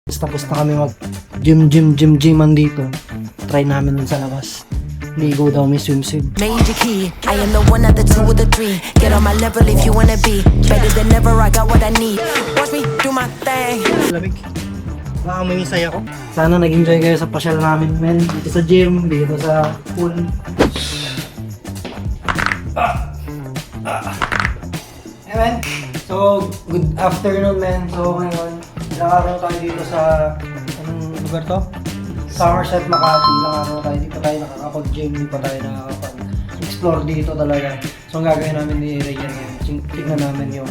Tapos na kami mag gyman dito. Try namin dun sa labas. Ligo daw, may swimsuit. Major key, I am the one, not the two or the three. Get on my level if you wanna be better than ever. I got what I need. Watch me do my thing. Lamig. Baka may saya ko. Sana nag-enjoy kayo sa pasyal namin, men. Dito sa gym, dito sa pool. Hey, men. So, good afternoon, men. So, ngayon, nakaraw tayo dito sa, anong lugar to? Somerset, Makati. Nakaraw tayo. Di pa tayo nakakapag-gym. Di pa tayo nakakapag-explore dito talaga. So, ang gagawin namin ni Rayan ngayon, tignan namin yung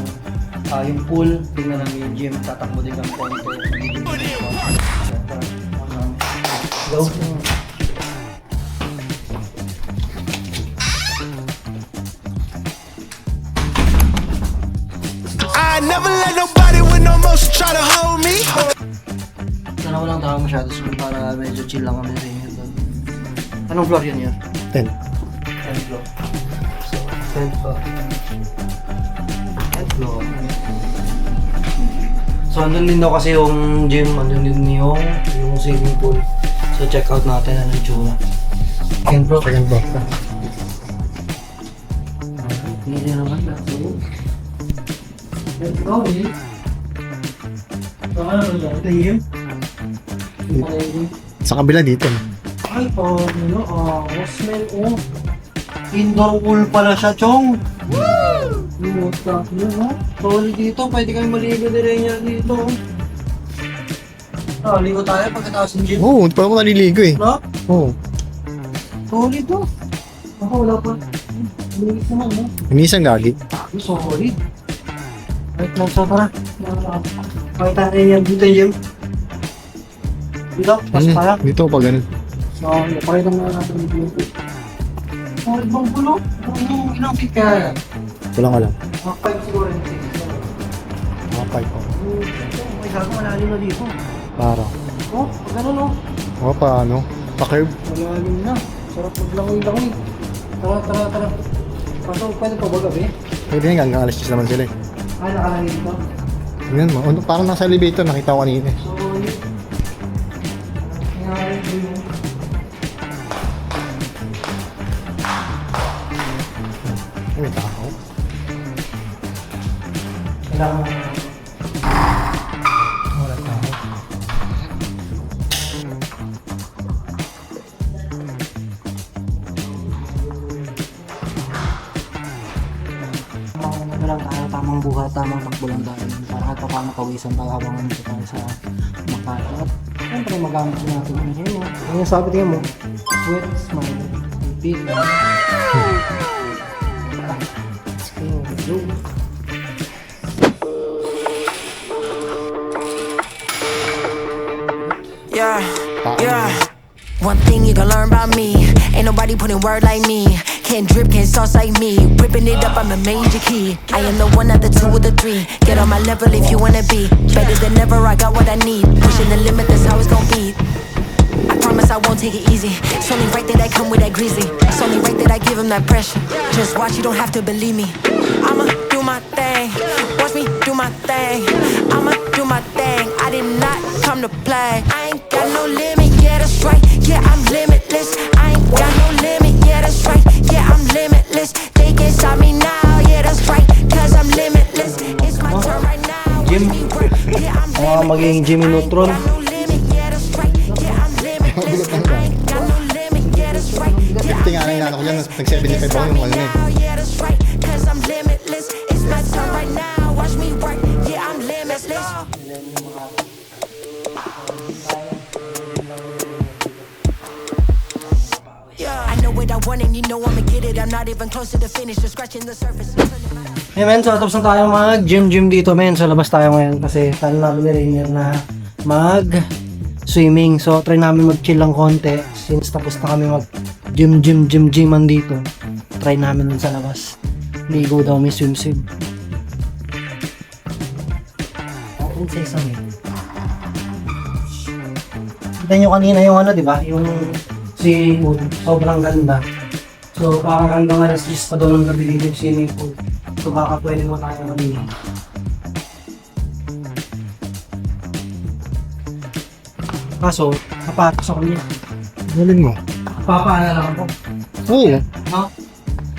pool, tignan namin yung gym, tatakbo din kami konti. Go. I never let nobody with no motion try to hold me. Sana walang tao masyado so para medyo chill lang kami rin yun. Anong floor yun yun? 10. 10th floor. So, 10th floor. 10th floor. So, andun din daw kasi yung gym, andun din yung swimming pool. So, check out natin ano yung tsura. 10th floor. Second block. Hindi naman na. So, let's go, eh. So, ano ba? Ito yung gym? Ito yung gym? Sa kabila dito. Ay, smell, oh. Indoor pool pala siya, Chong. Woo! Luta, yun, ha? Solid dito, pwede kami maligo din rin yan dito. Ligo tayo pagkatapos ng gym. Oo, hindi pa ako naliligo eh. No? Oo. Solid, to. Ako, wala pa. Linis naman, no? Minisang gagi. Solid. Wait lang, so tara. Pakita natin yan dito yung gym. Dito, pasok tayo. Dito pa ganun. So, pakita mo natin dito. Solid bang pulo? Ilang feet kaya yan? Kulang ka lang. Mga 5 siguro yung 6. Mga 5 pa. May gago, malalim na dito. Para. Oh, pag ganun, oh. O paano? Pa-curve. Malalim na. Sarap maglangoy-langoy. Tara. Pasok, pwede pa ba gabi? Pwede nga, hanggang alas 10 naman sila eh. Nakalagay dito. Tingnan mo, parang nasa elevator, nakita ko kanina eh. So, yun. Nangyari ko yun. Ay, may tao. Kailangan wala tao. Walang tayo, tamang buhat, tamang takbo lang tayo. Para kahit pa paano pawisan tayo habang nandito tayo sa Makati. At siyempre magamit din natin yung hino. Ang sabi tingin mo, sweat, smile, repeat. Let's go. Yeah. One thing you can learn about me, ain't nobody putting word like me. Can't drip, can't sauce like me. Ripping it up, I'm a major key. I am the one, not the two or the three. Get on my level if you wanna be better than ever. I got what I need. Pushing the limit, that's how it's gonna be. I promise I won't take it easy. It's only right that I come with that greasy. It's only right that I give him that pressure. Just watch, you don't have to believe me. I'ma do my thing. Watch me do my thing. I'ma do my thing. I did not come to play. I ain't got no limit, yeah, that's right. Yeah, I'm limitless. I ain't got no limit, yeah, that's right. Yeah, I'm limitless. They can't stop me now, yeah, that's right. Cause I'm limitless. It's my turn right now. Gym. Yeah, I'm Magiging Jimmy Neutron. no limit, yeah, that's right. Yeah, I'm limitless. I ain't got no limit, yeah, that's right. Yeah, Tingnan nga lang ako dyan, nag-75 ako yung ano eh. yeah, that's right. Cause I'm limitless. It's my turn right now. Watch me work. Yeah, I'm limitless. I know what I want and you know I'ma get it. I'm not even close to the finish, just scratching the surface. Hey men, so tapos na tayo mag-gym dito men. So labas tayo ngayon kasi talo namin ni Rainier na mag-swimming. So try namin mag-chill lang konti since tapos na kami mag-gyman dito. Try namin dun sa labas. Ligo daw, may swimsuit. Open sesame. Kita nyo kanina yung ano, di ba? Yung seafood, sobrang ganda. So, parang hanggang alas 10 pa doon ang gabi dito yung swimming pool. So, baka pwede mo tayo maligo. Kaso, napatos ako niya. Galing mo. Papaala lang ako. Oo. No?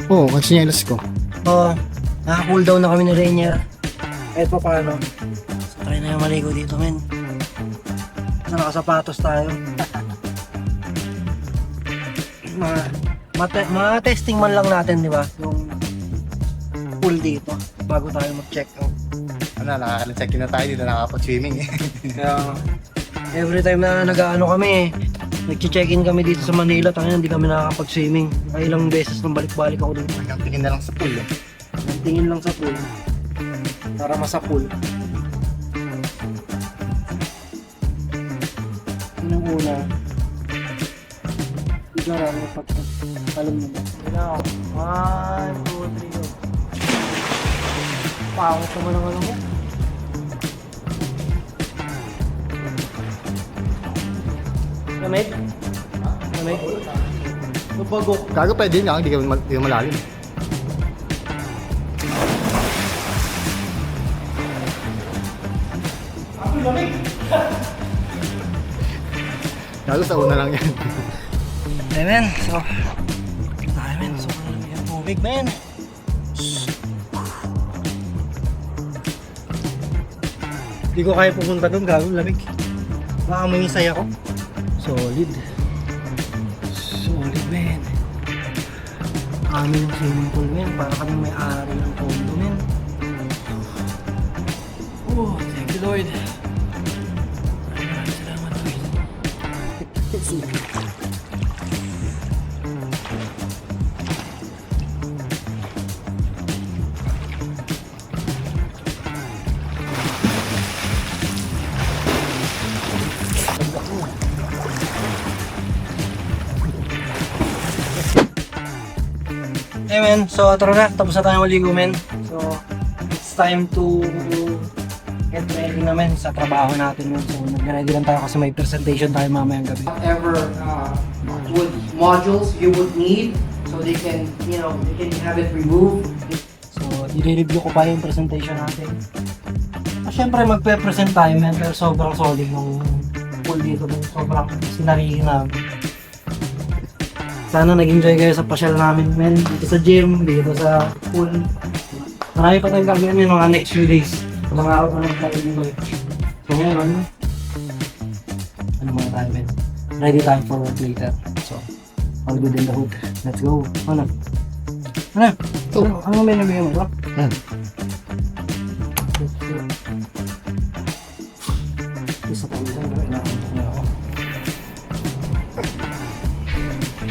Oo, ang sinyelas ko. So, naka-cool down na kami ni Rainier. Kahit pa paano. So, try na yung maligo dito, men. So, nakasapatos tayo. mga testing man lang natin, di ba? Yung pool dito bago tayo mag-check out. Ano, nakaka-check-in na tayo dito, nakakapag-swimming eh. Kaya every time na nag-ano kami, nag-check-in kami dito sa Manila, tangina hindi kami nakakapag-swimming. Kaya ilang beses nang balik-balik ako dito. Hanggang tingin na lang sa pool eh. Tingin lang sa pool para masapul. Yun ang una. Ito lang yung pagkakalom mo ba? Ito na. 1, 2, 3, go. Pangit naman ang ano mo. Lamig? Lamig? Mabagok. Gago pwede yun, hindi ka malalim. Gago sa una lang yan. Hey men, so yung tubig men. Hindi ko kaya pupunta doon, gagawin lamig. Maamoy yung saya ko. Solid men. Amin yung swimming pool men, para kami may-ari ng condo men. Oh, thank you Lord. Maraming salamat Lord. Hey men, so tara na, tapos na tayo maligo men. So, it's time to get ready na men sa trabaho natin men. So, nag-ready lang tayo kasi may presentation tayo mamayang gabi. Whatever modules you would need, so they can, they can have it removed. So, i-review ko pa yung presentation natin. Siyempre, magpe-present tayo men, pero sobrang solid ng pool dito. Sobrang sinarili namin. Sana nag-enjoy kayo sa pasyal namin men, dito sa gym, dito sa pool. Marami pa tayong gagawin yung mga next few days. Mga araw pa lang tayo dito. So ngayon, ano muna tayo men? Ready tayo for work later. So, all good in the hood. Let's go. Ano? Ano? Ano menu mo bro? Yan. Isa pa minsan, inaantok na ako.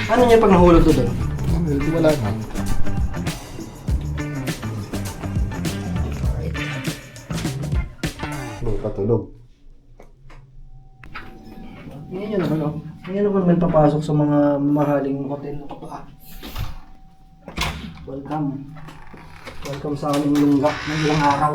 Ano niya pag nahulog to doon? Hindi wala na. Patulog. Yan yun naman, no? Yan naman may papasok sa mga mahaling hotel na pa. Welcome. Welcome sa aming lungga ng ilang araw.